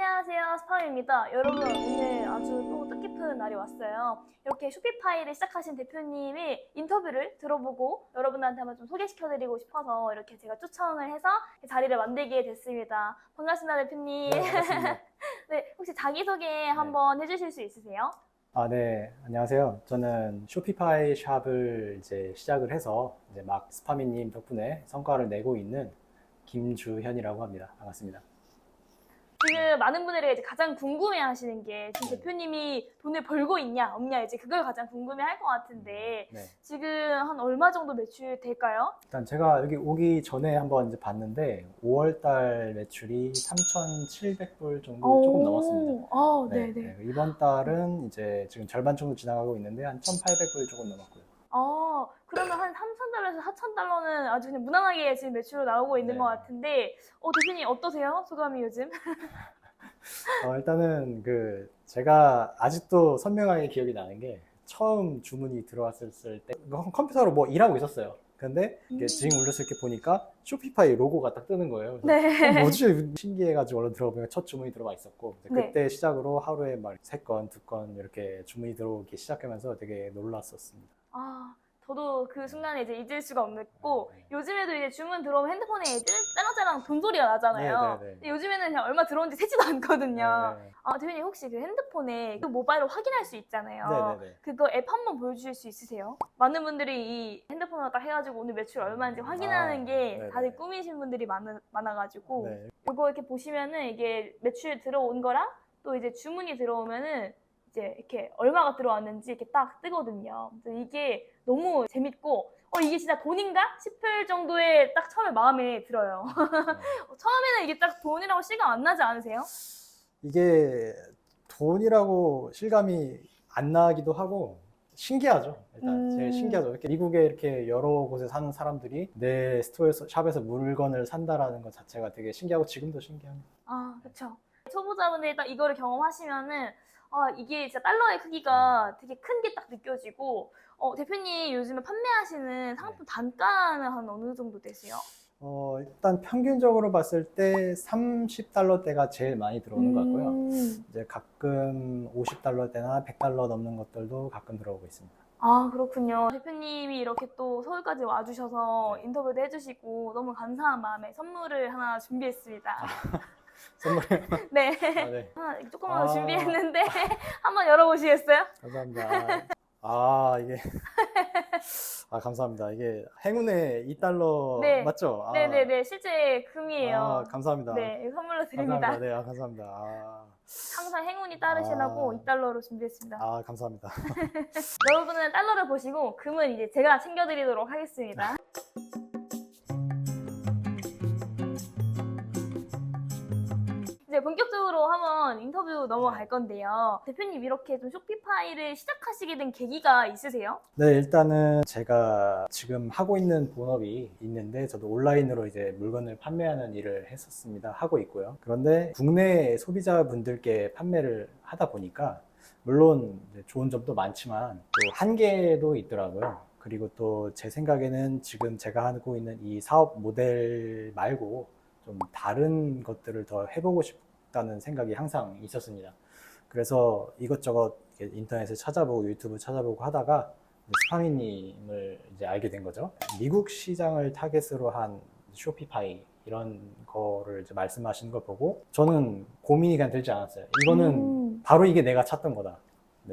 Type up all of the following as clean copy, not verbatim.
안녕하세요. 스파입니다. 여러분, 오늘 아주 또 뜻깊은 날이 왔어요. 이렇게 쇼피파이를 시작하신 대표님의 인터뷰를 들어보고 여러분한테 한번 좀 소개시켜드리고 싶어서 이렇게 제가 초청을 해서 자리를 만들게 됐습니다. 반갑습니다, 대표님. 네, 반갑습니다. 네, 혹시 자기소개 한번 해주실 수 있으세요? 네, 안녕하세요. 저는 쇼피파이 샵을 이제 시작을 해서 이제 막 스파미님 덕분에 성과를 내고 있는 김주현이라고 합니다. 반갑습니다. 지금 많은 분들이 이제 가장 궁금해 하시는 게 지금 대표님이 돈을 벌고 있냐, 없냐, 이제 그걸 가장 궁금해 할 것 같은데 네. 지금 한 얼마 정도 매출 될까요? 일단 제가 여기 오기 전에 한번 이제 봤는데 5월달 매출이 3,700불 정도 조금 넘었습니다. 네네. 네, 이번 달은 이제 지금 절반 정도 지나가고 있는데 한 1,800불 조금 넘었고요. 그러면 한 3,000달러에서 4,000달러는 아주 그냥 무난하게 지금 매출로 나오고 있는 네. 것 같은데, 대표님 어떠세요? 소감이 요즘? 일단은 제가 아직도 선명하게 기억이 나는 게 처음 주문이 들어왔을 때 컴퓨터로 뭐 일하고 있었어요. 근데 이게 징 울려서 이렇게 보니까 쇼피파이 로고가 딱 뜨는 거예요. 네. 뭐지? 신기해가지고 얼른 들어보니까 첫 주문이 들어와 있었고 네. 그때 시작으로 하루에 막 3건, 2건 이렇게 주문이 들어오기 시작하면서 되게 놀랐었습니다. 저도 그 순간에 이제 잊을 수가 없고, 요즘에도 이제 주문 들어오면 핸드폰에 짜랑짜랑 돈 소리가 나잖아요. 네네네. 근데 요즘에는 그냥 얼마 들어온지 세지도 않거든요. 네네. 대표님 혹시 그 핸드폰에 그 모바일로 확인할 수 있잖아요. 네네네. 그거 앱 한번 보여주실 수 있으세요? 많은 분들이 이 핸드폰으로 딱 해가지고 오늘 매출 얼마인지 확인하는 게 네네. 다들 꿈이신 분들이 많아가지고 네. 이거 이렇게 보시면은 이게 매출 들어온 거랑 또 이제 주문이 들어오면은 이제 이렇게 얼마가 들어왔는지 이렇게 딱 뜨거든요. 그래서 이게 너무 재밌고 이게 진짜 돈인가 싶을 정도의 딱 처음에 마음에 들어요. 처음에는 이게 딱 돈이라고 실감 안 나지 않으세요? 이게 돈이라고 실감이 안 나기도 하고 신기하죠. 일단 제일 신기하죠. 이렇게 미국에 이렇게 여러 곳에 사는 사람들이 내 스토어에서 샵에서 물건을 산다라는 것 자체가 되게 신기하고 지금도 신기합니다. 그렇죠. 초보자분들이 딱 이거를 경험하시면은 이게 진짜 달러의 크기가 되게 큰 게 딱 느껴지고 대표님 요즘에 판매하시는 상품 단가는 한 어느 정도 되세요? 일단 평균적으로 봤을 때 30달러대가 제일 많이 들어오는 것 같고요. 이제 가끔 50달러대나 100달러 넘는 것들도 가끔 들어오고 있습니다. 그렇군요. 대표님이 이렇게 또 서울까지 와주셔서 네. 인터뷰도 해주시고 너무 감사한 마음에 선물을 하나 준비했습니다. 선물이요? 네. 네. 하나 조그만 거 준비했는데 한번 열어보시겠어요? 감사합니다. 이게 감사합니다. 이게 행운의 2달러 네. 맞죠? 네네네. 실제 금이에요. 감사합니다. 네, 선물로 드립니다. 감사합니다. 네, 감사합니다. 항상 행운이 따르시라고 2달러로 준비했습니다. 감사합니다. 여러분은 달러를 보시고 금은 이제 제가 챙겨드리도록 하겠습니다. 이제 본격적으로 한번 인터뷰 넘어갈 건데요. 대표님 이렇게 좀 쇼피파이를 시작하시게 된 계기가 있으세요? 네, 일단은 제가 지금 하고 있는 본업이 있는데 저도 온라인으로 이제 물건을 판매하는 일을 하고 있고요. 그런데 국내 소비자분들께 판매를 하다 보니까 물론 좋은 점도 많지만 또 한계도 있더라고요. 그리고 또 제 생각에는 지금 제가 하고 있는 이 사업 모델 말고 좀 다른 것들을 더 해보고 싶다는 생각이 항상 있었습니다. 그래서 이것저것 인터넷에 찾아보고 유튜브 찾아보고 하다가 스파미님을 이제 알게 된 거죠. 미국 시장을 타겟으로 한 쇼피파이 이런 거를 이제 말씀하시는 걸 보고 저는 고민이 그냥 들지 않았어요. 이거는 바로 이게 내가 찾던 거다.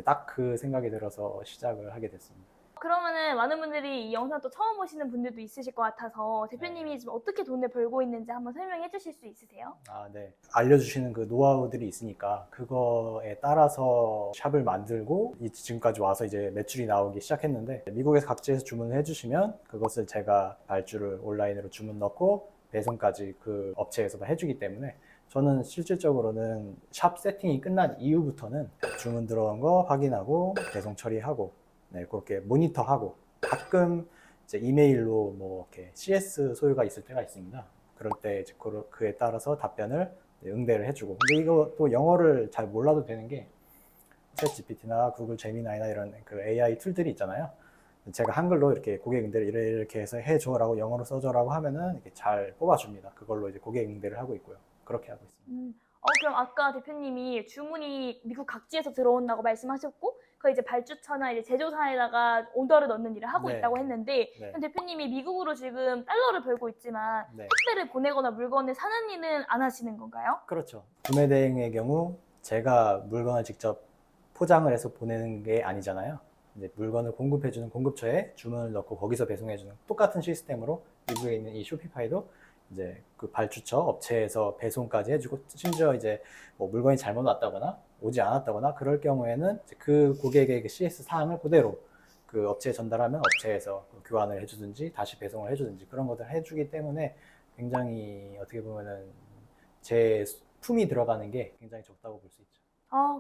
딱 그 생각이 들어서 시작을 하게 됐습니다. 그러면은 많은 분들이 이 영상 또 처음 보시는 분들도 있으실 것 같아서 대표님이 지금 어떻게 돈을 벌고 있는지 한번 설명해 주실 수 있으세요? 네. 알려주시는 그 노하우들이 있으니까 그거에 따라서 샵을 만들고 지금까지 와서 이제 매출이 나오기 시작했는데 미국에서 각지에서 주문을 해주시면 그것을 제가 발주를 온라인으로 주문 넣고 배송까지 그 업체에서 다 해주기 때문에 저는 실질적으로는 샵 세팅이 끝난 이후부터는 주문 들어온 거 확인하고 배송 처리하고 그렇게 모니터하고 가끔 이제 이메일로 뭐 이렇게 CS 소요가 있을 때가 있습니다. 그럴 때 이제 그에 따라서 답변을 응대를 해주고. 근데 이거 또 영어를 잘 몰라도 되는 게 챗GPT나 구글 제미나이나 이런 그 AI 툴들이 있잖아요. 제가 한글로 이렇게 고객 응대를 이렇게 해서 해줘라고 영어로 써줘라고 하면은 이렇게 잘 뽑아줍니다. 그걸로 이제 고객 응대를 하고 있고요. 그렇게 하고 있습니다. 그럼 아까 대표님이 주문이 미국 각지에서 들어온다고 말씀하셨고, 그 이제 발주처나 이제 제조사에다가 오더를 넣는 일을 하고 네. 있다고 했는데, 네. 그럼 대표님이 미국으로 지금 달러를 벌고 있지만 네. 택배를 보내거나 물건을 사는 일은 안 하시는 건가요? 그렇죠. 구매 대행의 경우 제가 물건을 직접 포장을 해서 보내는 게 아니잖아요. 이제 물건을 공급해주는 공급처에 주문을 넣고 거기서 배송해주는 똑같은 시스템으로 미국에 있는 이 쇼피파이도 이제 그 발주처 업체에서 배송까지 해주고, 심지어 이제 뭐 물건이 잘못 왔다거나 오지 않았다거나 그럴 경우에는 이제 그 고객의 그 CS 사항을 그대로 그 업체에 전달하면 업체에서 교환을 해주든지 다시 배송을 해주든지 그런 것들을 해주기 때문에 굉장히 어떻게 보면은 제 품이 들어가는 게 굉장히 적다고 볼 수 있죠.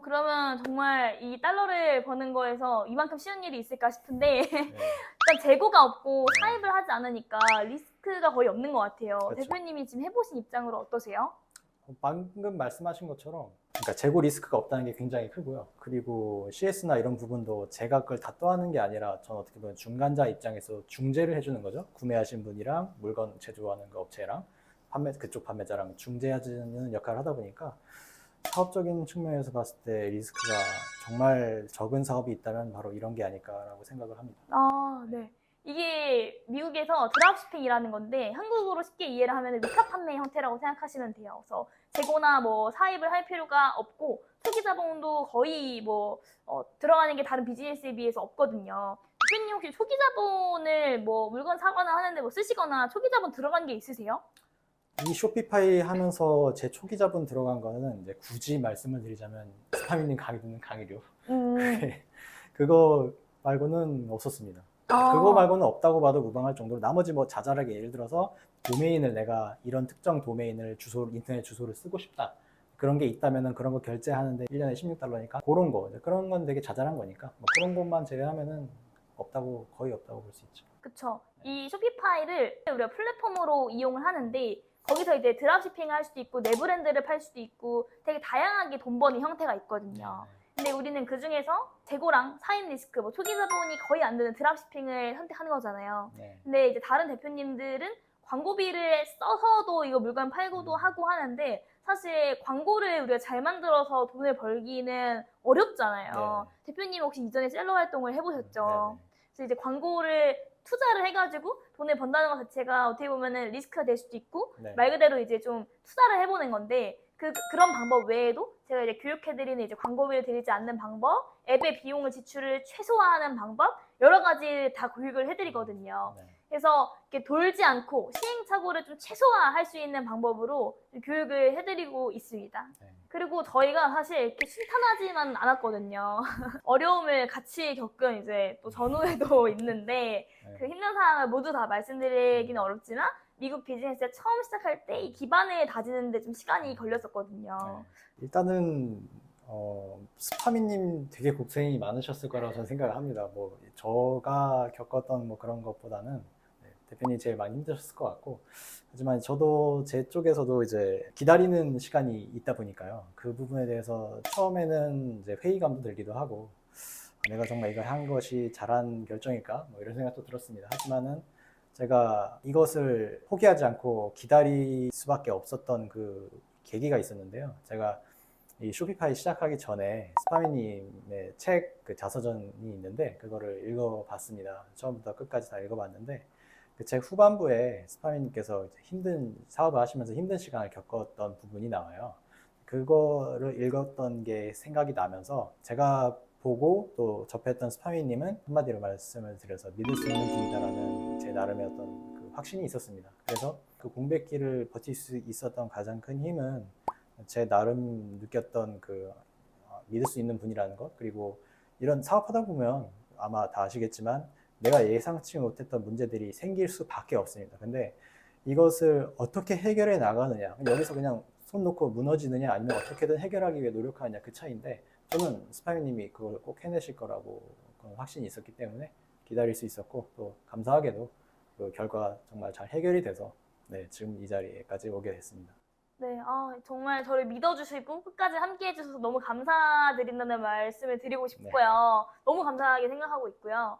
그러면 정말 이 달러를 버는 거에서 이만큼 쉬운 일이 있을까 싶은데, 네. 일단 재고가 없고 사입을 하지 않으니까 리스크가 거의 없는 것 같아요. 그렇죠. 대표님이 지금 해보신 입장으로 어떠세요? 방금 말씀하신 것처럼 그러니까 재고 리스크가 없다는 게 굉장히 크고요. 그리고 CS나 이런 부분도 제가 그걸 다 떠하는 게 아니라 저는 어떻게 보면 중간자 입장에서 중재를 해주는 거죠. 구매하신 분이랑 물건 제조하는 그 업체랑 그쪽 판매자랑 중재해주는 역할을 하다 보니까 사업적인 측면에서 봤을 때 리스크가 정말 적은 사업이 있다면 바로 이런 게 아닐까라고 생각을 합니다. 네. 이게 미국에서 드랍시핑이라는 건데 한국어로 쉽게 이해를 하면 위탁 판매 형태라고 생각하시면 돼요. 그래서 재고나 뭐 사입을 할 필요가 없고 초기 자본도 거의 뭐 들어가는 게 다른 비즈니스에 비해서 없거든요. 대표님 혹시 초기 자본을 뭐 물건 사거나 하는데 뭐 쓰시거나 초기 자본 들어간 게 있으세요? 이 쇼피파이 하면서 제 초기 자본 들어간 거는 이제 굳이 말씀을 드리자면 스파미님 강의 듣는 강의료 그거 말고는 없었습니다. 그거 말고는 없다고 봐도 무방할 정도로 나머지 뭐 자잘하게 예를 들어서 도메인을 내가 이런 특정 도메인을 인터넷 주소를 쓰고 싶다 그런 게 있다면은 그런 거 결제하는데 1년에 $16니까 그런 거 그런 건 되게 자잘한 거니까 뭐 그런 것만 제외하면은 거의 없다고 볼 수 있죠. 그쵸. 이 쇼피파이를 우리가 플랫폼으로 이용을 하는데 거기서 이제 드랍시핑을 할 수도 있고 내 브랜드를 팔 수도 있고 되게 다양하게 돈 버는 형태가 있거든요. 근데 우리는 그 중에서 재고랑 사입 리스크, 뭐 초기 자본이 거의 안 드는 드랍시핑을 선택하는 거잖아요. 네. 근데 이제 다른 대표님들은 광고비를 써서도 이거 물건 팔고도 하고 하는데 사실 광고를 우리가 잘 만들어서 돈을 벌기는 어렵잖아요. 대표님 혹시 이전에 셀러 활동을 해보셨죠? 그래서 이제 광고를 투자를 해가지고 돈을 번다는 것 자체가 어떻게 보면은 리스크가 될 수도 있고 말 그대로 이제 좀 투자를 해보는 건데 그런 방법 외에도 제가 이제 교육해드리는 이제 광고비를 들이지 않는 방법, 앱의 비용을 지출을 최소화하는 방법 여러 가지 다 교육을 해드리거든요. 그래서 이렇게 돌지 않고 시행착오를 좀 최소화할 수 있는 방법으로 교육을 해드리고 있습니다. 그리고 저희가 사실 이렇게 순탄하지만 않았거든요. 어려움을 같이 겪은 이제 또 전후에도 있는데 그 힘든 상황을 모두 다 말씀드리기는 어렵지만 미국 비즈니스에 처음 시작할 때 이 기반을 다지는데 좀 시간이 걸렸었거든요. 일단은 스파미님 되게 고생이 많으셨을 거라고 저는 생각을 합니다. 뭐 제가 겪었던 뭐 그런 것보다는 대표님이 제일 많이 힘드셨을 것 같고, 하지만 저도 제 쪽에서도 이제 기다리는 시간이 있다 보니까요. 그 부분에 대해서 처음에는 이제 회의감도 들기도 하고, 내가 정말 이걸 한 것이 잘한 결정일까? 뭐 이런 생각도 들었습니다. 하지만은 제가 이것을 포기하지 않고 기다릴 수밖에 없었던 그 계기가 있었는데요. 제가 이 쇼피파이 시작하기 전에 스파미님의 책 그 자서전이 있는데 그거를 읽어봤습니다. 처음부터 끝까지 다 읽어봤는데 그 책 후반부에 스파미님께서 힘든 사업을 하시면서 힘든 시간을 겪었던 부분이 나와요. 그거를 읽었던 게 생각이 나면서 제가 보고 또 접했던 스파미님은 한마디로 말씀을 드려서 믿을 수 있는 분이다라는 제 나름의 어떤 그 확신이 있었습니다. 그래서 그 공백기를 버틸 수 있었던 가장 큰 힘은 제 나름 느꼈던 그 믿을 수 있는 분이라는 것, 그리고 이런 사업하다 보면 아마 다 아시겠지만 내가 예상치 못했던 문제들이 생길 수밖에 없습니다. 근데 이것을 어떻게 해결해 나가느냐, 여기서 그냥 손 놓고 무너지느냐 아니면 어떻게든 해결하기 위해 노력하느냐 그 차이인데, 저는 스파이님이 그걸 꼭 해내실 거라고 확신이 있었기 때문에 기다릴 수 있었고, 또 감사하게도 그 결과가 정말 잘 해결이 돼서 지금 이 자리에까지 오게 됐습니다. 네, 정말 저를 믿어주시고 끝까지 함께 해주셔서 너무 감사드린다는 말씀을 드리고 싶고요. 너무 감사하게 생각하고 있고요.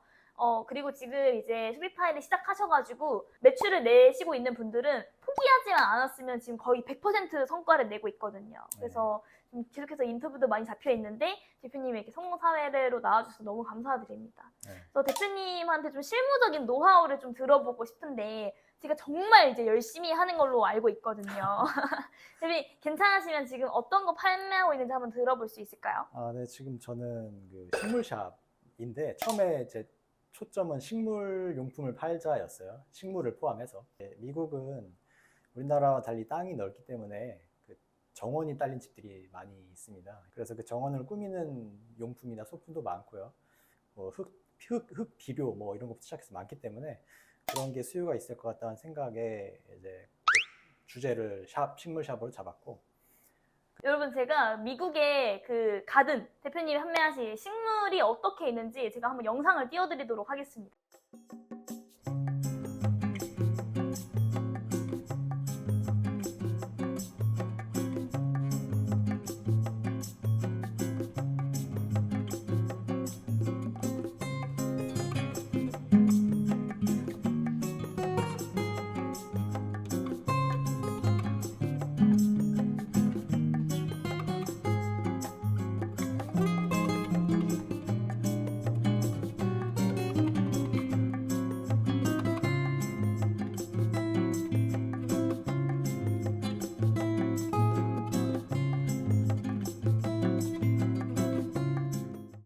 그리고 지금 이제 쇼피파이를 시작하셔가지고 매출을 내시고 있는 분들은 포기하지만 않았으면 지금 거의 100% 성과를 내고 있거든요. 그래서 좀 계속해서 인터뷰도 많이 잡혀 있는데 대표님이 이렇게 성공 사례로 나와주셔서 너무 감사드립니다. 네. 그래서 대표님한테 좀 실무적인 노하우를 좀 들어보고 싶은데 제가 정말 이제 열심히 하는 걸로 알고 있거든요. 대표님 괜찮으시면 지금 어떤 거 판매하고 있는지 한번 들어볼 수 있을까요? 네, 지금 저는 그 식물샵인데 처음에 제 초점은 식물 용품을 팔자였어요. 식물을 포함해서. 미국은 우리나라와 달리 땅이 넓기 때문에 그 정원이 딸린 집들이 많이 있습니다. 그래서 그 정원을 꾸미는 용품이나 소품도 많고요. 뭐 흙 비료 뭐 이런 것부터 시작해서 많기 때문에 그런 게 수요가 있을 것 같다는 생각에 이제 주제를 식물샵으로 잡았고. 여러분 제가 미국의 그 가든 대표님이 판매하신 식물이 어떻게 있는지 제가 한번 영상을 띄워드리도록 하겠습니다.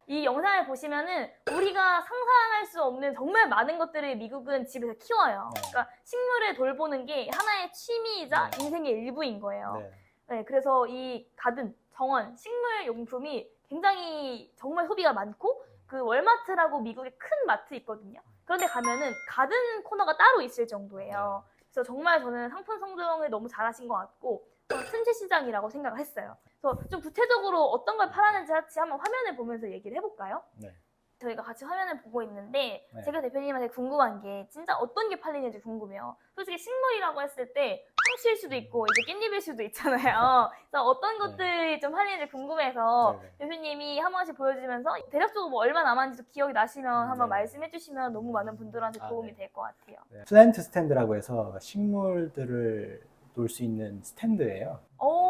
이 영상을 보시면은 우리가 상상할 수 없는 정말 많은 것들을 미국은 집에서 키워요. 네. 그러니까 식물을 돌보는 게 하나의 취미이자 네. 인생의 일부인 거예요. 네. 네, 그래서 이 가든, 정원, 식물 용품이 굉장히 정말 소비가 많고 그 월마트라고 미국에 큰 마트 있거든요. 그런데 가면은 가든 코너가 따로 있을 정도예요. 그래서 정말 저는 상품 선정을 너무 잘하신 것 같고 틈새 시장이라고 생각을 했어요. 그래서 좀 구체적으로 어떤 걸 팔았는지 같이 한번 화면을 보면서 얘기를 해볼까요? 네. 저희가 같이 화면을 보고 있는데 네. 제가 대표님한테 궁금한 게 진짜 어떤 게 팔리는지 궁금해요. 솔직히 식물이라고 했을 때 상추일 수도 있고 이제 깻잎일 수도 있잖아요. 그래서 어떤 것들이 좀 팔리는지 궁금해서 네. 대표님이 한 번씩 보여주면서 대략적으로 뭐 얼마 남았는지도 기억이 나시면 한번 네. 말씀해 주시면 너무 많은 분들한테 도움이 네. 될 것 같아요. 네. 플랜트 스탠드라고 해서 식물들을 놓을 수 있는 스탠드예요.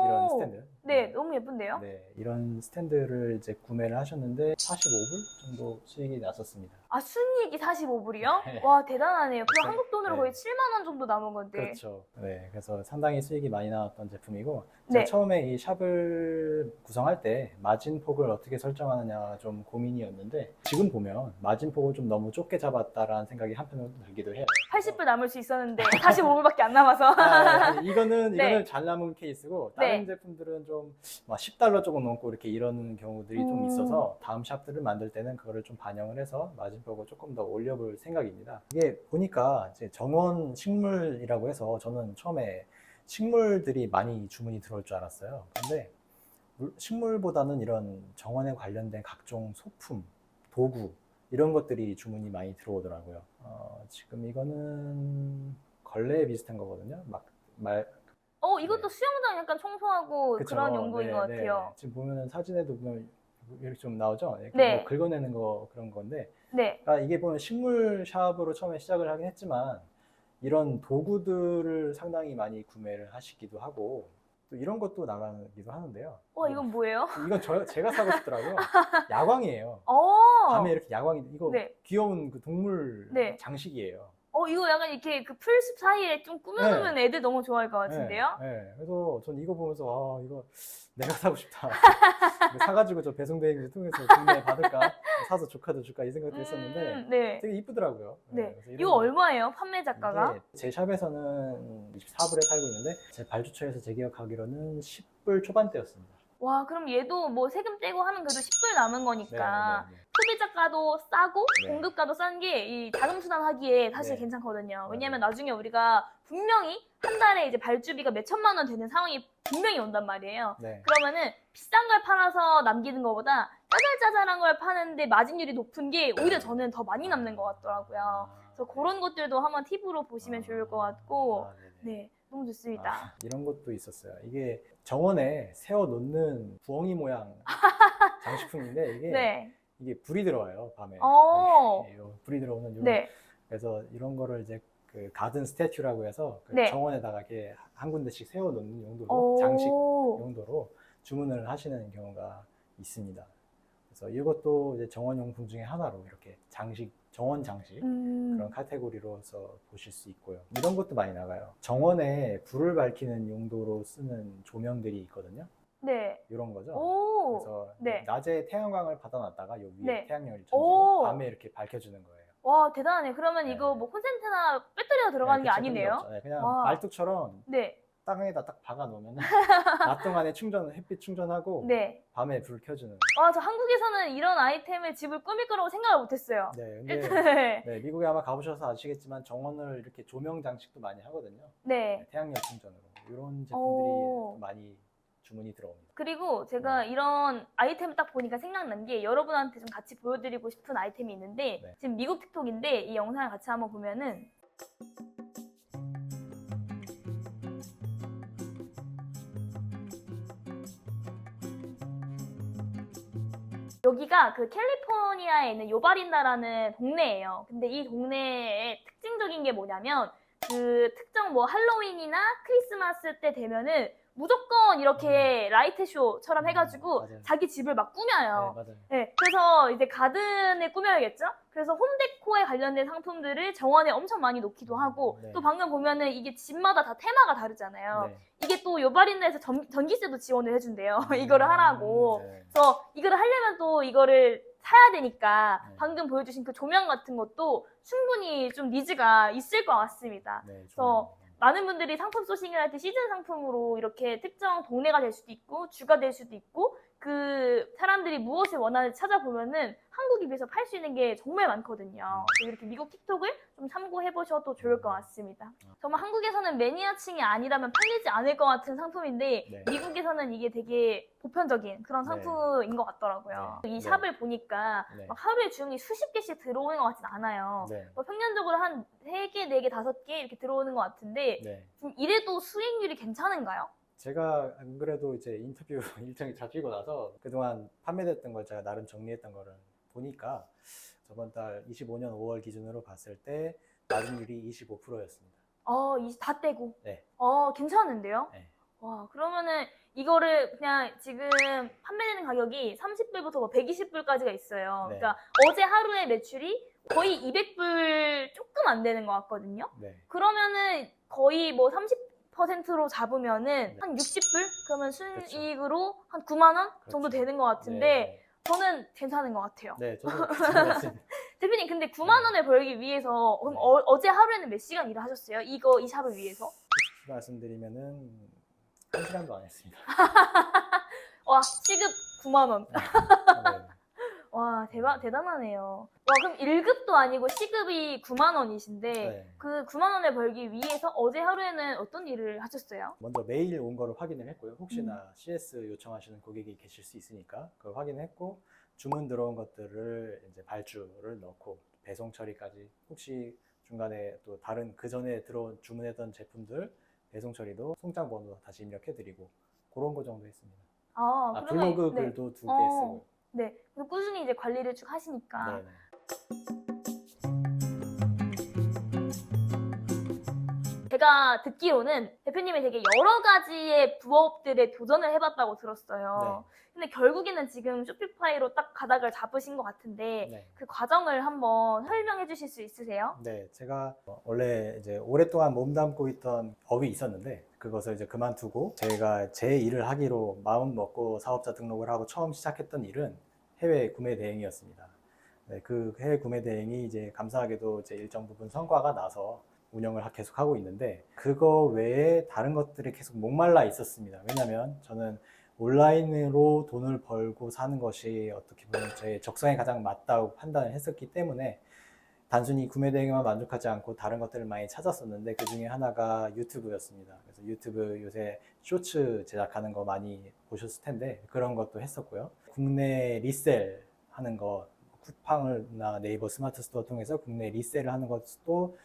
이런 스탠드. 네, 너무 예쁜데요? 네, 이런 스탠드를 이제 구매를 하셨는데 45불 정도 수익이 났었습니다. 아, 순이익이 45불이요? 네. 와, 대단하네요. 그럼 네. 한국 돈으로 네. 거의 7만 원 정도 남은 건데. 그렇죠. 네, 그래서 상당히 수익이 많이 나왔던 제품이고, 네. 제가 처음에 이 샵을 구성할 때 마진 폭을 어떻게 설정하느냐 좀 고민이었는데, 지금 보면 마진 폭을 좀 너무 좁게 잡았다라는 생각이 한편으로 들기도 해요. 80불 남을 수 있었는데 45불밖에 안 남아서. 이거는 네. 잘 남은 케이스고, 다른 네. 제품들은 좀 $10 조금 넘고 이렇게 이러는 경우들이 좀 있어서 다음 샵들을 만들 때는 그거를 좀 반영을 해서 마진폭을 조금 더 올려볼 생각입니다. 이게 보니까 이제 정원 식물이라고 해서 저는 처음에 식물들이 많이 주문이 들어올 줄 알았어요. 근데 식물보다는 이런 정원에 관련된 각종 소품, 도구 이런 것들이 주문이 많이 들어오더라고요. 지금 이거는 걸레 비슷한 거거든요. 이것도 수영장 약간 청소하고 그쵸. 그런 용도인 것 네. 같아요. 지금 보면은 사진에도 보면 이렇게 좀 나오죠? 이렇게 네. 뭐 긁어내는 거 그런 건데, 네. 그러니까 이게 보면 식물 샵으로 처음에 시작을 하긴 했지만 이런 도구들을 상당히 많이 구매를 하시기도 하고 또 이런 것도 나가기도 하는데요. 이건 뭐예요? 이건 제가 사고 싶더라고요. 야광이에요. 밤에 이렇게 야광이 이거 네. 귀여운 그 동물 네. 장식이에요. 이거 약간 이렇게 그 풀숲 사이에 좀 꾸며놓으면 애들 너무 좋아할 것 같은데요? 네. 그래서 전 이거 보면서 이거 내가 사고 싶다. 이거 사가지고 저 배송대행지 통해서 구매 받을까? 사서 조카도 줄까? 이 생각도 했었는데 네. 되게 이쁘더라고요. 네. 그래서 이거 얼마예요? 판매 작가가? 제 샵에서는 24불에 팔고 있는데 제 발주처에서 제 기억하기로는 10불 초반대였습니다. 와, 그럼 얘도 뭐 세금 떼고 하면 그래도 10불 남은 거니까 네. 소비자가도 싸고 네. 공급가도 싼 게 이 자금순환하기에 사실 네. 괜찮거든요. 네. 왜냐면 나중에 우리가 분명히 한 달에 이제 발주비가 몇 천만 원 되는 상황이 분명히 온단 말이에요. 네. 그러면은 비싼 걸 팔아서 남기는 것보다 짜잘짜잘한 걸 파는데 마진율이 높은 게 오히려 저는 더 많이 남는 것 같더라고요. 그래서 그런 것들도 한번 팁으로 보시면 좋을 것 같고, 네, 너무 좋습니다. 이런 것도 있었어요. 이게 정원에 세워 놓는 부엉이 모양 장식품인데 이게 네. 이게 불이 들어와요, 밤에. 어. 불이 들어오는 이런. 네. 그래서 이런 거를 이제 그 가든 스태츄라고 해서 그 네. 정원에다가 이렇게 한 군데씩 세워놓는 용도로 오. 장식 용도로 주문을 하시는 경우가 있습니다. 그래서 이것도 이제 정원용품 중에 하나로 이렇게 정원 장식 그런 카테고리로서 보실 수 있고요. 이런 것도 많이 나가요. 정원에 불을 밝히는 용도로 쓰는 조명들이 있거든요. 네. 이런 거죠. 오. 그래서 네. 낮에 태양광을 받아놨다가 요 위에 네. 태양열을 오. 전지로 밤에 이렇게 밝혀주는 거예요. 와, 대단하네. 그러면 네. 이거 뭐 콘센트나 배터리가 들어가는 게 그쵸, 아니네요. 그런 게 없죠. 네, 그냥 와. 말뚝처럼 네. 땅에다 딱 박아 놓으면 낮 동안에 햇빛 충전하고 네. 밤에 불 켜주는. 와, 저 한국에서는 이런 아이템을 집을 꾸밀 거라고 생각을 못 했어요. 네, 근데 네. 네, 미국에 아마 가보셔서 아시겠지만 정원을 이렇게 조명 장식도 많이 하거든요. 네. 태양열 충전으로 이런 제품들이 오. 많이 주문이 들어옵니다. 그리고 제가 네. 이런 아이템을 딱 보니까 생각난 게 여러분한테 좀 같이 보여드리고 싶은 아이템이 있는데 네. 지금 미국 틱톡인데 이 영상을 같이 한번 보면은 여기가 그 캘리포니아에 있는 요바린다라는 동네예요. 근데 이 동네의 특징적인 게 뭐냐면 그 특정 뭐 할로윈이나 크리스마스 때 되면은 무조건 이렇게 라이트 쇼처럼 해가지고 맞아요. 자기 집을 막 꾸며요. 네, 맞아요. 네, 그래서 이제 가든을 꾸며야겠죠? 그래서 홈데코에 관련된 상품들을 정원에 엄청 많이 놓기도 하고 네. 또 방금 보면은 이게 집마다 다 테마가 다르잖아요. 네. 이게 또 요바린다에서 전기세도 지원을 해준대요. 이거를 하라고. 네. 그래서 이거를 하려면 또 이거를 사야 되니까 네. 방금 보여주신 그 조명 같은 것도 충분히 좀 니즈가 있을 것 같습니다. 네, 그래서 많은 분들이 상품 소싱을 할 때 시즌 상품으로 이렇게 특정 동네가 될 수도 있고 주가 될 수도 있고 그 사람들이 무엇을 원하는지 찾아보면은 한국에 비해서 팔 수 있는 게 정말 많거든요. 그래서 이렇게 미국 틱톡을 좀 참고해 보셔도 좋을 것 같습니다. 정말 한국에서는 매니아층이 아니라면 팔리지 않을 것 같은 상품인데 네. 미국에서는 이게 되게 보편적인 그런 네. 상품인 것 같더라고요. 네. 이 네. 샵을 보니까 네. 막 하루에 주문이 수십 개씩 들어오는 것 같진 않아요. 네. 뭐 평균적으로 한 3개, 4개, 5개 이렇게 들어오는 것 같은데 네. 지금 이래도 수익률이 괜찮은가요? 제가 안 그래도 이제 인터뷰 일정이 잡히고 나서 그동안 판매됐던 걸 제가 나름 정리했던 거를 보니까 저번 달 25년 5월 기준으로 봤을 때 마진율이 25%였습니다. 다 떼고. 네. 괜찮은데요? 네. 와, 그러면은 이거를 그냥 지금 판매되는 가격이 30불부터 뭐 120불까지가 있어요. 네. 그러니까 어제 하루의 매출이 거의 200불 조금 안 되는 것 같거든요. 네. 그러면은 거의 뭐 30%로 잡으면은 네. 한 60불? 그러면 순이익으로 한 9만 원 정도 그렇죠. 되는 것 같은데 네. 저는 괜찮은 것 같아요. 네, 저도 괜찮았습니다. 대표님, 근데 9만 원을 벌기 위해서 그럼 네. 어제 하루에는 몇 시간 일을 하셨어요? 이 샵을 위해서? 솔직히 말씀드리면은 1시간도 안 했습니다. 와, 시급 9만 원. 네. 와, 대단하네요. 와, 그럼 1급도 아니고 시급이 9만 원이신데 네. 그 9만 원을 벌기 위해서 어제 하루에는 어떤 일을 하셨어요? 먼저 메일 온 거를 확인을 했고요. 혹시나 CS 요청하시는 고객이 계실 수 있으니까 그걸 확인했고 주문 들어온 것들을 이제 발주를 넣고 배송 처리까지 혹시 중간에 또 다른 그 전에 주문했던 제품들 배송 처리도 송장 번호 다시 입력해드리고 그런 거 정도 했습니다. 그러면 블로그 네. 글도 2개 쓰고. 네. 그래서 꾸준히 이제 관리를 쭉 하시니까. 네네. 제가 듣기로는 대표님이 되게 여러 가지의 부업들에 도전을 해봤다고 들었어요. 근데 결국에는 지금 쇼피파이로 딱 가닥을 잡으신 것 같은데 네. 그 과정을 한번 설명해 주실 수 있으세요? 네, 제가 원래 이제 오랫동안 몸담고 있던 업이 있었는데 그것을 이제 그만두고 제가 제 일을 하기로 마음 먹고 사업자 등록을 하고 처음 시작했던 일은 해외 구매 대행이었습니다. 네, 그 해외 구매 대행이 이제 감사하게도 이제 일정 부분 성과가 나서 운영을 계속 하고 있는데 그거 외에 다른 것들이 계속 목말라 있었습니다. 왜냐하면 저는 온라인으로 돈을 벌고 사는 것이 어떻게 보면 제 적성에 가장 맞다고 판단을 했었기 때문에 단순히 구매 대행에만 만족하지 않고 다른 것들을 많이 찾았었는데 그 중에 하나가 유튜브였습니다. 그래서 유튜브 요새 쇼츠 제작하는 거 많이 보셨을 텐데 그런 것도 했었고요. 국내 리셀 하는 거 쿠팡이나 네이버 스마트 스토어 통해서 국내 리셀을 하는 것도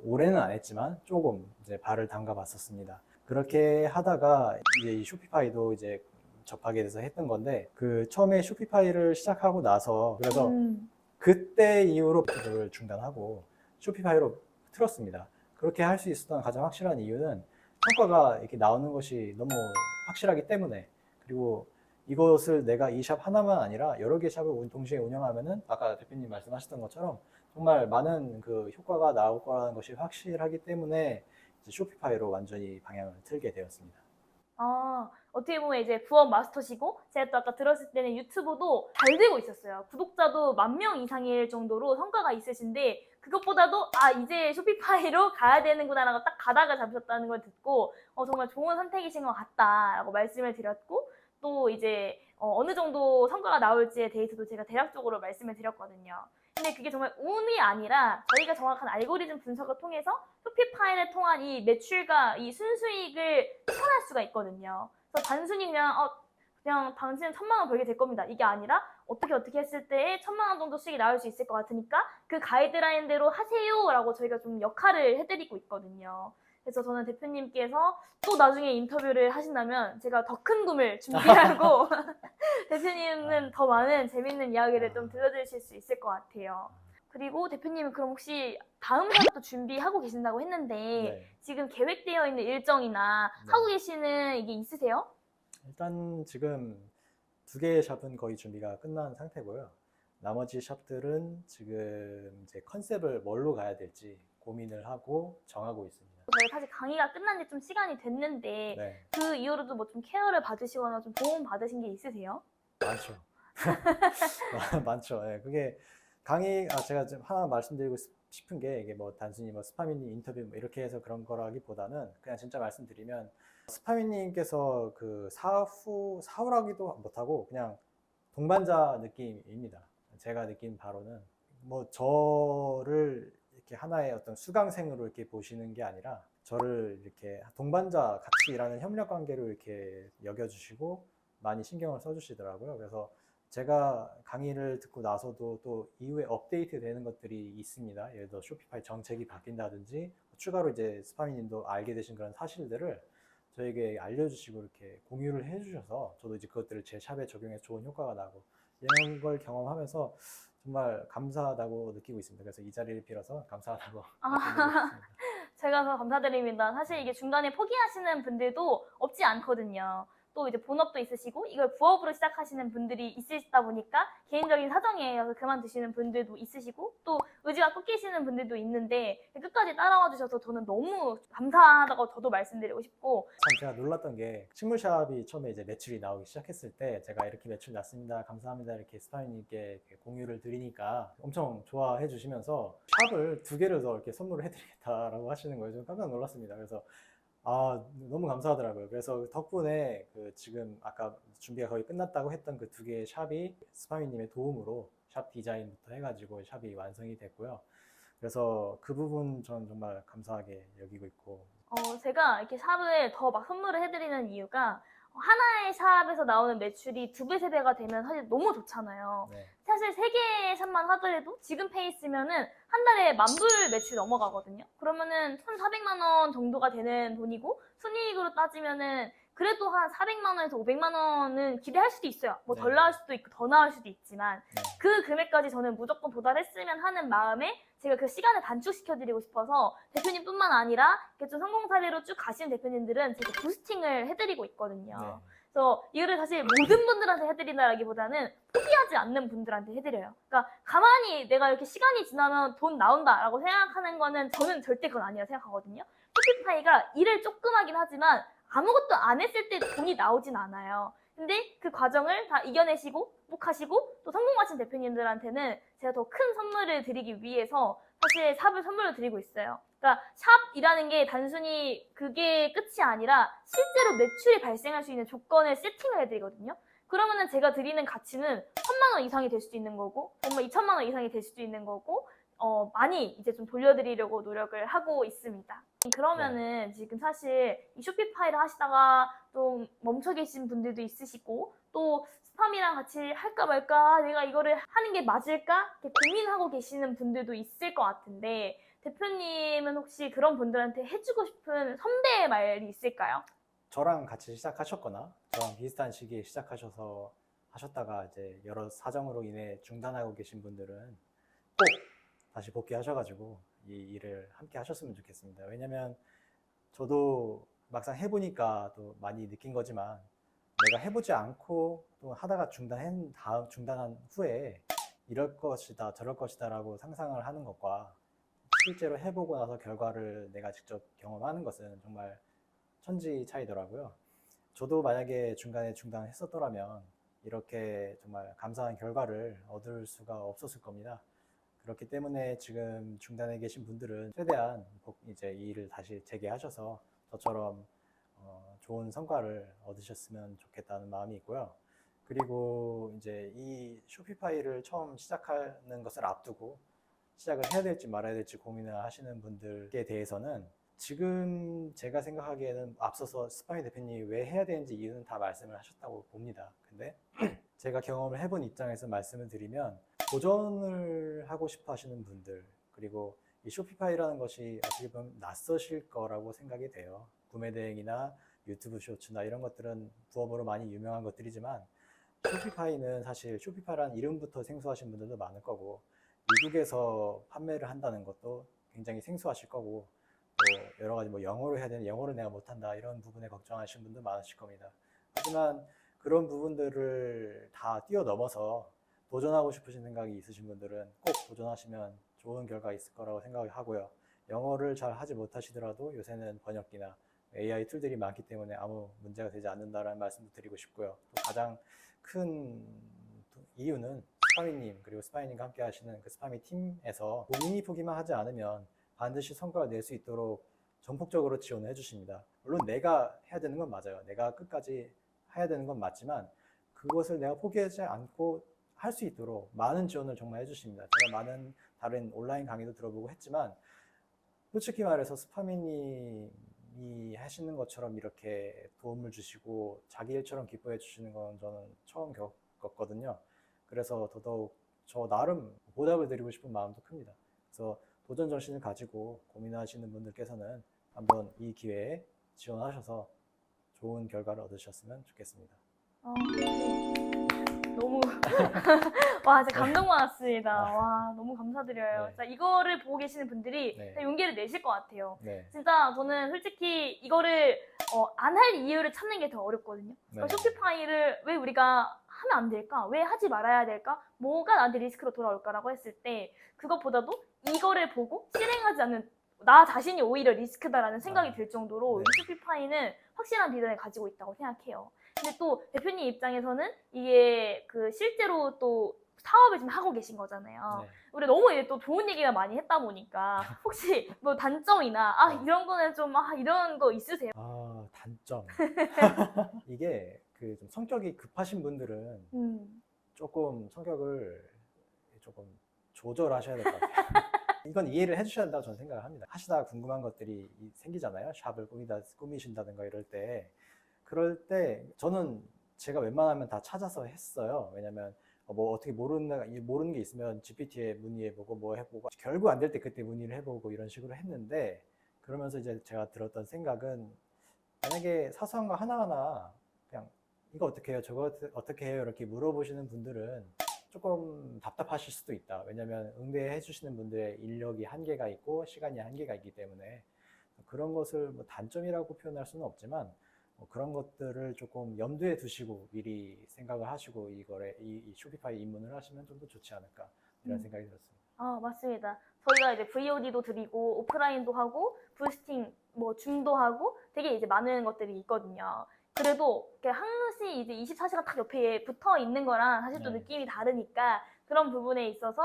올해는 안 했지만 조금 이제 발을 담가 봤었습니다. 그렇게 하다가 이제 이 쇼피파이도 이제 접하게 돼서 했던 건데 그 처음에 쇼피파이를 시작하고 나서 그래서 음. 그때 이후로 그걸 중단하고 쇼피파이로 틀었습니다. 그렇게 할 수 있었던 가장 확실한 이유는 성과가 이렇게 나오는 것이 너무 확실하기 때문에, 그리고 이것을 내가 이 샵 하나만 아니라 여러 개 샵을 동시에 운영하면은 아까 대표님 말씀하셨던 것처럼 정말 많은 그 효과가 나올 거라는 것이 확실하기 때문에 이제 쇼피파이로 완전히 방향을 틀게 되었습니다. 아, 어떻게 보면 이제 부업 마스터시고, 제가 또 아까 들었을 때는 유튜브도 잘 되고 있었어요. 구독자도 10,000명 이상일 정도로 성과가 있으신데, 그것보다도, 아, 이제 쇼피파이로 가야 되는구나라고 딱 가닥을 잡으셨다는 걸 듣고, 정말 좋은 선택이신 것 같다라고 말씀을 드렸고, 또 이제, 어느 정도 성과가 나올지의 데이터도 제가 대략적으로 말씀을 드렸거든요. 근데 그게 정말 운이 아니라 저희가 정확한 알고리즘 분석을 통해서 쇼피파이를 통한 이 매출과 이 순수익을 추천할 수가 있거든요. 그래서 단순히 그냥 당신은 1,000,000원 벌게 될 겁니다. 이게 아니라 어떻게 했을 때 1,000,000원 정도 수익이 나올 수 있을 것 같으니까 그 가이드라인대로 하세요라고 저희가 좀 역할을 해드리고 있거든요. 그래서 저는 대표님께서 또 나중에 인터뷰를 하신다면 제가 더 큰 꿈을 준비하고 대표님은 더 많은 재밌는 이야기를 좀 들려주실 수 있을 것 같아요. 그리고 대표님은 그럼 혹시 다음 샵도 준비하고 계신다고 했는데 네. 지금 계획되어 있는 일정이나 네. 하고 계시는 이게 있으세요? 일단 지금 2개의 샵은 거의 준비가 끝난 상태고요. 나머지 샵들은 지금 이제 컨셉을 뭘로 가야 될지 고민을 하고 정하고 있습니다. 저희가 사실 강의가 끝난 지 좀 시간이 됐는데 네, 그 이후로도 뭐 좀 케어를 받으시거나 좀 도움 받으신 게 있으세요? 많죠. 많죠. 네, 그게 제가 좀 하나 말씀드리고 싶은 게 이게 뭐 단순히 뭐 스파미님 인터뷰 뭐 이렇게 해서 그런 거라기보다는 그냥 진짜 말씀드리면 스파미님께서 그 사후라기도 못하고 그냥 동반자 느낌입니다. 제가 느낀 바로는 뭐 저를 이렇게 하나의 어떤 수강생으로 이렇게 보시는 게 아니라 저를 이렇게 동반자 같이 일하는 협력 관계로 이렇게 여겨주시고 많이 신경을 써주시더라고요. 그래서 제가 강의를 듣고 나서도 또 이후에 업데이트 되는 것들이 있습니다. 예를 들어 쇼피파이 정책이 바뀐다든지 추가로 이제 스파미님도 알게 되신 그런 사실들을 저에게 알려주시고 이렇게 공유를 해주셔서 저도 이제 그것들을 제 샵에 적용해서 좋은 효과가 나고 이런 걸 경험하면서 정말 감사하다고 느끼고 있습니다. 그래서 이 자리를 빌어서 감사하다고 말씀드리고 싶습니다. 제가 더 감사드립니다. 사실 이게 중간에 포기하시는 분들도 없지 않거든요. 또 이제 본업도 있으시고 이걸 부업으로 시작하시는 분들이 있으시다 보니까 개인적인 사정에 의해서 그만두시는 분들도 있으시고 또 의지가 꺾이시는 분들도 있는데 끝까지 따라와 주셔서 저는 너무 감사하다고 저도 말씀드리고 싶고, 참 제가 놀랐던 게 식물샵이 처음에 이제 매출이 나오기 시작했을 때 제가 이렇게 매출 났습니다, 감사합니다 이렇게 스파이님께 공유를 드리니까 엄청 좋아해 주시면서 샵을 2개를 더 이렇게 선물을 해드리겠다라고 하시는 거예요. 좀 깜짝 놀랐습니다. 그래서 너무 감사하더라고요. 그래서 덕분에 그 지금 아까 준비가 거의 끝났다고 했던 그 2개의 샵이 스파미님의 도움으로 샵 디자인부터 해가지고 샵이 완성이 됐고요. 그래서 그 부분 전 정말 감사하게 여기고 있고. 제가 이렇게 샵을 더 막 선물을 해드리는 이유가 하나의 샵에서 나오는 매출이 2배, 3배가 되면 사실 너무 좋잖아요. 네. 사실 3개의 샵만 하더라도 지금 페이스면은 한 달에 10,000불 매출 넘어가거든요. 그러면은 1,400만 원 정도가 되는 돈이고 순이익으로 따지면은 그래도 한 400만 원에서 500만 원은 기대할 수도 있어요. 뭐 덜 네. 나올 수도 있고 더 나올 수도 있지만 네. 그 금액까지 저는 무조건 도달했으면 하는 마음에 제가 그 시간을 단축시켜드리고 싶어서 대표님뿐만 아니라 이렇게 좀 성공 사례로 쭉 가신 대표님들은 제가 부스팅을 해드리고 있거든요. 네. 그래서 이거를 사실 모든 분들한테 해드린다라기보다는 포기하지 않는 분들한테 해드려요. 그러니까 가만히 내가 이렇게 시간이 지나면 돈 나온다라고 생각하는 거는 저는 절대 그건 아니라 생각하거든요. 쇼피파이가 일을 조금 하긴 하지만 아무것도 안 했을 때 돈이 나오진 않아요. 근데 그 과정을 다 이겨내시고 극복하시고 또 성공하신 대표님들한테는 제가 더 큰 선물을 드리기 위해서 사실 샵을 선물로 드리고 있어요. 그러니까 샵이라는 게 단순히 그게 끝이 아니라 실제로 매출이 발생할 수 있는 조건을 세팅을 해드리거든요. 그러면은 제가 드리는 가치는 1,000만 원 이상이 될 수도 있는 거고 정말 2,000만 원 이상이 될 수도 있는 거고 많이 이제 좀 돌려드리려고 노력을 하고 있습니다. 그러면은 지금 사실 이 쇼피파이를 하시다가 좀 멈춰 계신 분들도 있으시고 또 스팜이랑 같이 할까 말까 내가 이거를 하는 게 맞을까 이렇게 고민하고 계시는 분들도 있을 것 같은데 대표님은 혹시 그런 분들한테 해주고 싶은 선배의 말이 있을까요? 저랑 같이 시작하셨거나 저랑 비슷한 시기에 시작하셔서 하셨다가 이제 여러 사정으로 인해 중단하고 계신 분들은 꼭 다시 복귀하셔가지고 이 일을 함께 하셨으면 좋겠습니다. 왜냐면 저도 막상 해보니까 또 많이 느낀 거지만 내가 해보지 않고 또 하다가 중단한 후에 이럴 것이다 저럴 것이다 라고 상상을 하는 것과 실제로 해보고 나서 결과를 내가 직접 경험하는 것은 정말 천지 차이더라고요. 저도 만약에 중간에 중단했었더라면 이렇게 정말 감사한 결과를 얻을 수가 없었을 겁니다. 그렇기 때문에 지금 중단해 계신 분들은 최대한 이제 이 일을 다시 재개하셔서 저처럼 좋은 성과를 얻으셨으면 좋겠다는 마음이 있고요. 그리고 이제 이 쇼피파이를 처음 시작하는 것을 앞두고 시작을 해야 될지 말아야 될지 고민을 하시는 분들에 대해서는 지금 제가 생각하기에는 앞서서 스파이 대표님이 왜 해야 되는지 이유는 다 말씀을 하셨다고 봅니다. 근데 제가 경험을 해본 입장에서 말씀을 드리면 도전을 하고 싶어 하시는 분들 그리고 이 쇼피파이라는 것이 어떻게 보면 낯서실 거라고 생각이 돼요. 구매 대행이나 유튜브 쇼츠나 이런 것들은 부업으로 많이 유명한 것들이지만 쇼피파이는 사실 쇼피파이라는 이름부터 생소하신 분들도 많을 거고 미국에서 판매를 한다는 것도 굉장히 생소하실 거고 또 여러 가지 뭐 영어로 해야 되는 영어를 내가 못한다 이런 부분에 걱정하시는 분도 많으실 겁니다. 하지만 그런 부분들을 다 뛰어넘어서 도전하고 싶으신 생각이 있으신 분들은 꼭 도전하시면 좋은 결과 있을 거라고 생각하고요. 영어를 잘 하지 못하시더라도 요새는 번역기나 AI 툴들이 많기 때문에 아무 문제가 되지 않는다라는 말씀도 드리고 싶고요. 또 가장 큰 이유는 스파미님 그리고 스파미님과 함께 하시는 그 스파미 팀에서 본인이 포기만 하지 않으면 반드시 성과를 낼 수 있도록 전폭적으로 지원을 해주십니다. 물론 내가 해야 되는 건 맞아요. 내가 끝까지 해야 되는 건 맞지만 그것을 내가 포기하지 않고 할 수 있도록 많은 지원을 정말 해주십니다. 제가 많은 다른 온라인 강의도 들어보고 했지만 솔직히 말해서 스파미님이 하시는 것처럼 이렇게 도움을 주시고 자기 일처럼 기뻐해 주시는 건 저는 처음 겪었거든요. 그래서 더더욱 저 나름 보답을 드리고 싶은 마음도 큽니다. 그래서 도전 정신을 가지고 고민하시는 분들께서는 한번 이 기회에 지원하셔서 좋은 결과를 얻으셨으면 좋겠습니다. 네. 너무 와 진짜 감동받았습니다. 와 너무 감사드려요. 네. 진짜 이거를 보고 계시는 분들이 네. 진짜 용기를 내실 것 같아요. 네. 진짜 저는 솔직히 이거를 안 할 이유를 찾는 게 더 어렵거든요. 네. 쇼피파이를 왜 우리가 하면 안 될까? 왜 하지 말아야 될까? 뭐가 나한테 리스크로 돌아올까라고 했을 때 그것보다도 이거를 보고 실행하지 않는 나 자신이 오히려 리스크다라는 생각이 들 정도로 네. 이 쇼피파이는 확실한 비전을 가지고 있다고 생각해요. 근데 또 대표님 입장에서는 이게 그 실제로 또 사업을 지금 하고 계신 거잖아요. 네. 우리 너무 이제 또 좋은 얘기가 많이 했다 보니까 혹시 뭐 단점이나 네. 이런 거는 좀 이런 거 있으세요? 단점. 이게 그 좀 성격이 급하신 분들은 조금 성격을 조금 조절하셔야 될 것 같아요. 이건 이해를 해주셔야 된다고 저는 생각을 합니다. 하시다가 궁금한 것들이 생기잖아요. 샵을 꾸미신다든가 이럴 때. 그럴 때 저는 제가 웬만하면 다 찾아서 했어요. 왜냐면 뭐 어떻게 모르는 게 있으면 GPT에 문의해보고 뭐 해보고 결국 안 될 때 그때 문의를 해보고 이런 식으로 했는데 그러면서 이제 제가 들었던 생각은 만약에 사소한 거 하나하나 그냥 이거 어떻게 해요? 저거 어떻게 해요? 이렇게 물어보시는 분들은 조금 답답하실 수도 있다. 왜냐면 응대해 주시는 분들의 인력이 한계가 있고 시간이 한계가 있기 때문에 그런 것을 뭐 단점이라고 표현할 수는 없지만 그런 것들을 조금 염두에 두시고 미리 생각을 하시고 이 쇼피파이 입문을 하시면 좀 더 좋지 않을까 이런 생각이 들었습니다. 맞습니다. 저희가 이제 VOD도 드리고 오프라인도 하고 부스팅, 뭐 줌도 하고 되게 이제 많은 것들이 있거든요. 그래도 항시 이제 24시간 딱 옆에 붙어 있는 거랑 사실 또 네. 느낌이 다르니까 그런 부분에 있어서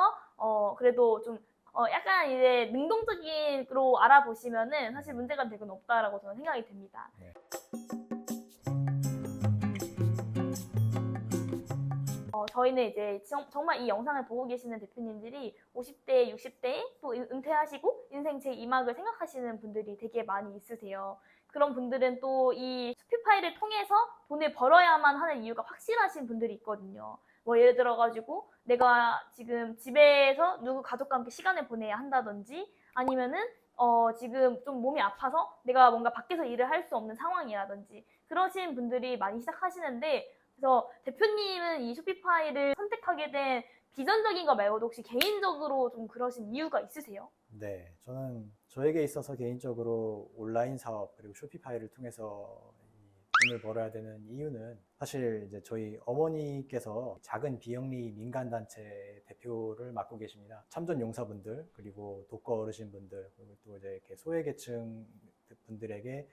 그래도 좀 약간 이제 능동적으로 알아보시면은 사실 문제가 될 건 없다라고 저는 생각이 듭니다. 네. 저희는 이제 정말 이 영상을 보고 계시는 대표님들이 50대, 60대에 또 은퇴하시고 인생 제2막을 생각하시는 분들이 되게 많이 있으세요. 그런 분들은 또 이 쇼피파이를 통해서 돈을 벌어야만 하는 이유가 확실하신 분들이 있거든요. 뭐 예를 들어가지고 내가 지금 집에서 누구 가족과 함께 시간을 보내야 한다든지 아니면은 지금 좀 몸이 아파서 내가 뭔가 밖에서 일을 할 수 없는 상황이라든지 그러신 분들이 많이 시작하시는데, 그래서 대표님은 이 쇼피파이를 선택하게 된 비전적인 거 말고도 혹시 개인적으로 좀 그러신 이유가 있으세요? 네, 저는 저에게 있어서 개인적으로 온라인 사업 그리고 쇼피파이를 통해서 이 돈을 벌어야 되는 이유는 사실 이제 저희 어머니께서 작은 비영리 민간단체 대표를 맡고 계십니다. 참전 용사분들 그리고 독거 어르신분들 그리고 또 이제 이렇게 소외계층 분들에게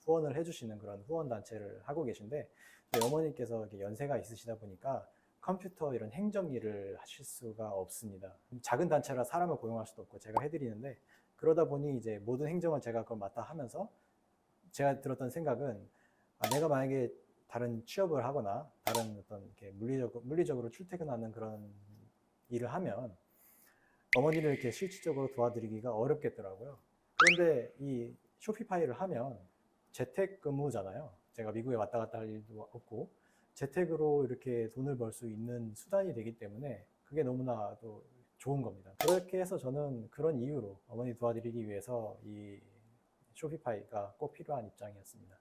후원을 해주시는 그런 후원 단체를 하고 계신데 저희 어머니께서 이렇게 연세가 있으시다 보니까 컴퓨터 이런 행정 일을 하실 수가 없습니다. 작은 단체라 사람을 고용할 수도 없고 제가 해드리는데 그러다 보니 이제 모든 행정을 제가 그걸 맡아 하면서 제가 들었던 생각은 내가 만약에 다른 취업을 하거나 다른 어떤 이렇게 물리적으로 출퇴근하는 그런 일을 하면 어머니를 이렇게 실질적으로 도와드리기가 어렵겠더라고요. 그런데 이 쇼피파이를 하면 재택근무잖아요. 제가 미국에 왔다 갔다 할 일도 없고 재택으로 이렇게 돈을 벌 수 있는 수단이 되기 때문에 그게 너무나도 좋은 겁니다. 그렇게 해서 저는 그런 이유로 어머니 도와드리기 위해서 이 쇼피파이가 꼭 필요한 입장이었습니다.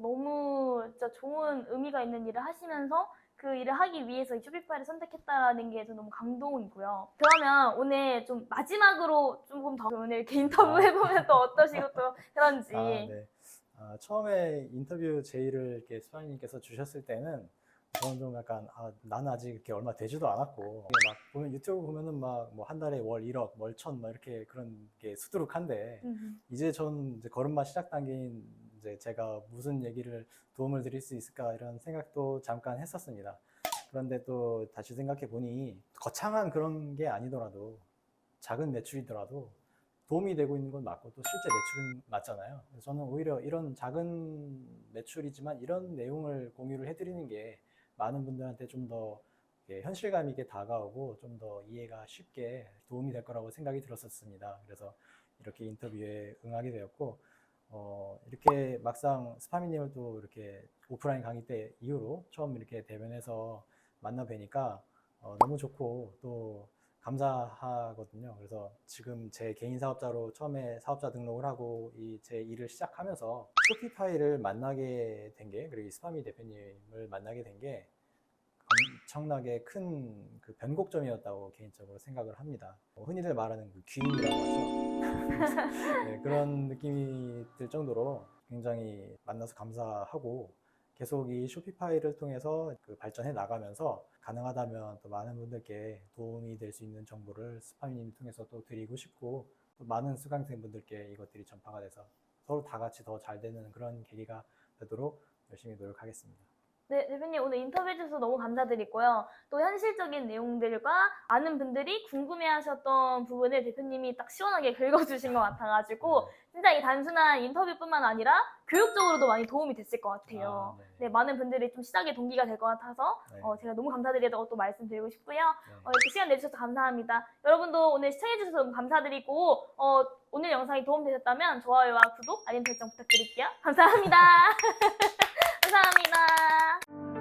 너무 진짜 좋은 의미가 있는 일을 하시면서 그 일을 하기 위해서 이 쇼피파이를 선택했다는 게 저 너무 감동이고요. 그러면 오늘 좀 마지막으로 조금 더 오늘 이렇게 인터뷰 해보면 또 어떠시고 또 그런지. 네. 처음에 인터뷰 제의를 이렇게 수아님께서 주셨을 때는 저는 좀 약간 나는 아직 이렇게 얼마 되지도 않았고 막 보면 유튜브 보면은 막 뭐 한 달에 월 1억, 월 1000 막 이렇게 그런 게 수두룩한데 이제 전 이제 걸음마 시작 단계인 이제 제가 무슨 얘기를 도움을 드릴 수 있을까 이런 생각도 잠깐 했었습니다. 그런데 또 다시 생각해 보니 거창한 그런 게 아니더라도 작은 매출이더라도 도움이 되고 있는 건 맞고 또 실제 매출은 맞잖아요. 그래서 저는 오히려 이런 작은 매출이지만 이런 내용을 공유를 해드리는 게 많은 분들한테 좀 더 현실감 있게 다가오고 좀 더 이해가 쉽게 도움이 될 거라고 생각이 들었었습니다. 그래서 이렇게 인터뷰에 응하게 되었고 이렇게 막상 스파미님을 또 이렇게 오프라인 강의 때 이후로 처음 이렇게 대면해서 만나 뵈니까 너무 좋고 또 감사하거든요. 그래서 지금 제 개인 사업자로 처음에 사업자 등록을 하고 이 제 일을 시작하면서 쇼피파이를 만나게 된 게, 그리고 이 스파미 대표님을 만나게 된 게 엄청나게 큰 그 변곡점이었다고 개인적으로 생각을 합니다. 흔히들 말하는 그 귀인이라고 하죠. 네, 그런 느낌이 들 정도로 굉장히 만나서 감사하고 계속 이 쇼피파이를 통해서 그 발전해 나가면서 가능하다면 또 많은 분들께 도움이 될 수 있는 정보를 스파미님 통해서 또 드리고 싶고 또 많은 수강생분들께 이것들이 전파가 돼서 서로 다 같이 더 잘 되는 그런 계기가 되도록 열심히 노력하겠습니다. 네, 대표님 오늘 인터뷰해 주셔서 너무 감사드리고요. 또 현실적인 내용들과 많은 분들이 궁금해하셨던 부분을 대표님이 딱 시원하게 긁어주신 것 같아가지고 진짜 이 단순한 인터뷰뿐만 아니라 교육적으로도 많이 도움이 됐을 것 같아요. 네, 많은 분들이 좀 시작의 동기가 될 것 같아서 제가 너무 감사드리다고 또 말씀드리고 싶고요. 이렇게 시간 내주셔서 감사합니다. 여러분도 오늘 시청해주셔서 너무 감사드리고 오늘 영상이 도움되셨다면 좋아요와 구독, 알림 설정 부탁드릴게요. 감사합니다. 감사합니다.